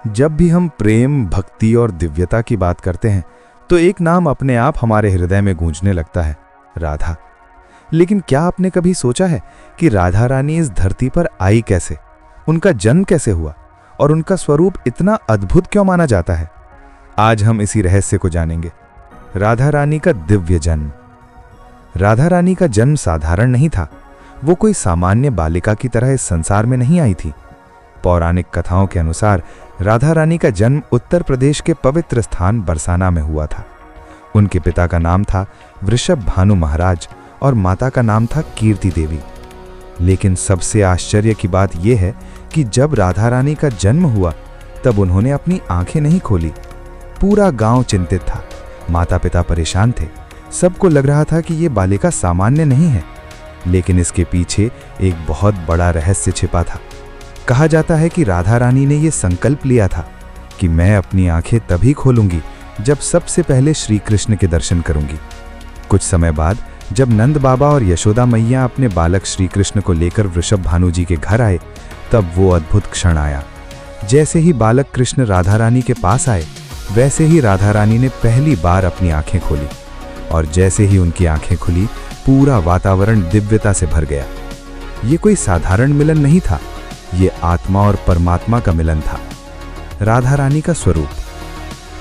जब भी हम प्रेम, भक्ति और दिव्यता की बात करते हैं तो एक नाम अपने आप हमारे हृदय में गूंजने लगता है, राधा। लेकिन क्या आपने कभी सोचा है कि राधा रानी इस धरती पर आई कैसे, उनका जन्म कैसे हुआ और उनका स्वरूप इतना अद्भुत क्यों माना जाता है? आज हम इसी रहस्य को जानेंगे। राधा रानी का दिव्य जन्म। राधा रानी का जन्म साधारण नहीं था। वो कोई सामान्य बालिका की तरह इस संसार में नहीं आई थी। पौराणिक कथाओं के अनुसार राधा रानी का जन्म उत्तर प्रदेश के पवित्र स्थान बरसाना में हुआ था। उनके पिता का नाम था वृषभ भानु महाराज और माता का नाम था कीर्ति देवी। लेकिन सबसे आश्चर्य की बात यह है कि जब राधा रानी का जन्म हुआ तब उन्होंने अपनी आंखें नहीं खोली। पूरा गांव चिंतित था, माता पिता परेशान थे, सबको लग रहा था कि ये बालिका सामान्य नहीं है। लेकिन इसके पीछे एक बहुत बड़ा रहस्य छिपा था। कहा जाता है कि राधा रानी ने यह संकल्प लिया था कि मैं अपनी आंखें तभी खोलूंगी जब सबसे पहले श्री कृष्ण के दर्शन करूंगी। कुछ समय बाद जब नंद बाबा और यशोदा मैया अपने बालक श्री कृष्ण को लेकर वृषभ भानु जी के घर आए, तब वो अद्भुत क्षण आया। जैसे ही बालक कृष्ण राधा रानी के पास आए, वैसे ही राधा रानी ने पहली बार अपनी आंखें खोली, और जैसे ही उनकी आंखें खुली, पूरा वातावरण दिव्यता से भर गया। ये कोई साधारण मिलन नहीं था, ये आत्मा और परमात्मा का मिलन था। राधा रानी का स्वरूप।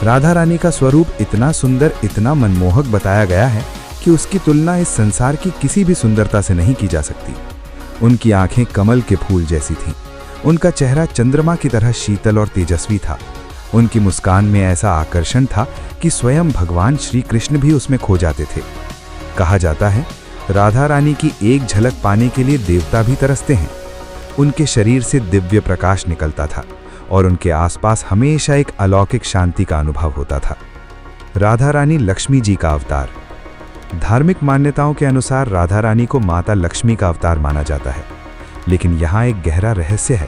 राधा रानी का स्वरूप इतना सुंदर, इतना मनमोहक बताया गया है कि उसकी तुलना इस संसार की किसी भी सुंदरता से नहीं की जा सकती। उनकी आंखें कमल के फूल जैसी थीं। उनका चेहरा चंद्रमा की तरह शीतल और तेजस्वी था। उनकी मुस्कान में ऐसा आकर्षण था कि स्वयं भगवान श्री कृष्ण भी उसमें खो जाते थे। कहा जाता है, राधा रानी की एक झलक पाने के लिए देवता भी तरसते हैं। उनके शरीर से दिव्य प्रकाश निकलता था और उनके आसपास हमेशा एक अलौकिक शांति का अनुभव होता था। राधा रानी लक्ष्मी जी का अवतार। धार्मिक मान्यताओं के अनुसार राधा रानी को माता लक्ष्मी का अवतार माना जाता है। लेकिन यहाँ एक गहरा रहस्य है,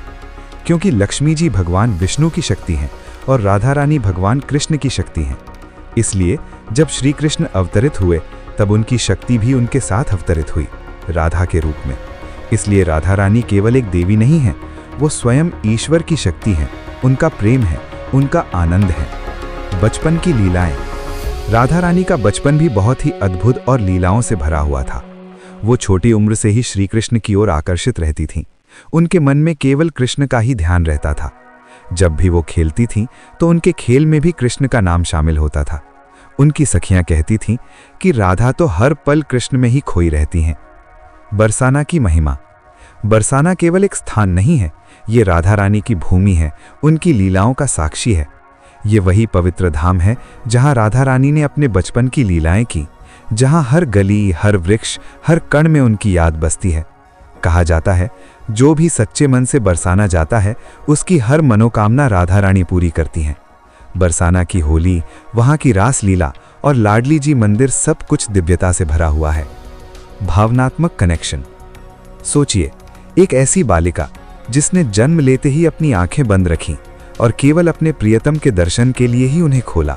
क्योंकि लक्ष्मी जी भगवान विष्णु की शक्ति हैं और राधा रानी भगवान कृष्ण की शक्ति हैं। इसलिए जब श्री कृष्ण अवतरित हुए तब उनकी शक्ति भी उनके साथ अवतरित हुई, राधा के रूप में। इसलिए राधा रानी केवल एक देवी नहीं है, वो स्वयं ईश्वर की शक्ति है, उनका प्रेम है, उनका आनंद है। बचपन की लीलाएं। राधा रानी का बचपन भी बहुत ही अद्भुत और लीलाओं से भरा हुआ था। वो छोटी उम्र से ही श्री कृष्ण की ओर आकर्षित रहती थीं। उनके मन में केवल कृष्ण का ही ध्यान रहता था। जब भी वो खेलती थीं तो उनके खेल में भी कृष्ण का नाम शामिल होता था। उनकी सखियां कहती थीं कि राधा तो हर पल कृष्ण में ही खोई रहती हैं। बरसाना की महिमा। बरसाना केवल एक स्थान नहीं है, ये राधा रानी की भूमि है, उनकी लीलाओं का साक्षी है। ये वही पवित्र धाम है जहां राधा रानी ने अपने बचपन की लीलाएं की, जहां हर गली, हर वृक्ष, हर कण में उनकी याद बसती है। कहा जाता है, जो भी सच्चे मन से बरसाना जाता है, उसकी हर मनोकामना राधा रानी पूरी करती हैं। बरसाना की होली, वहां की रास लीला और लाडली जी मंदिर, सब कुछ दिव्यता से भरा हुआ है। भावनात्मक कनेक्शन। सोचिए, एक ऐसी बालिका जिसने जन्म लेते ही अपनी आंखें बंद रखीं और केवल अपने प्रियतम के दर्शन के लिए ही उन्हें खोला।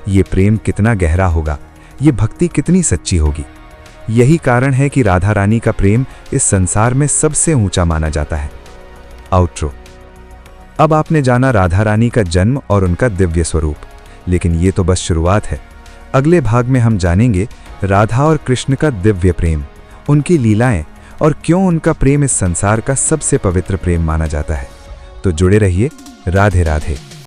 ये प्रेम कितना गहरा होगा, ये भक्ति कितनी सच्ची होगी। यही कारण है कि राधा रानी का प्रेम इस संसार में सबसे ऊंचा माना जाता है। आउट्रो। अब आपने जाना राधा रानी का जन्म और उनका दिव्य स्वरूप, लेकिन ये तो बस शुरुआत है। अगले भाग में हम जानेंगे राधा और कृष्ण का दिव्य प्रेम, उनकी लीलाएं और क्यों उनका प्रेम इस संसार का सबसे पवित्र प्रेम माना जाता है। तो जुड़े रहिए। राधे राधे।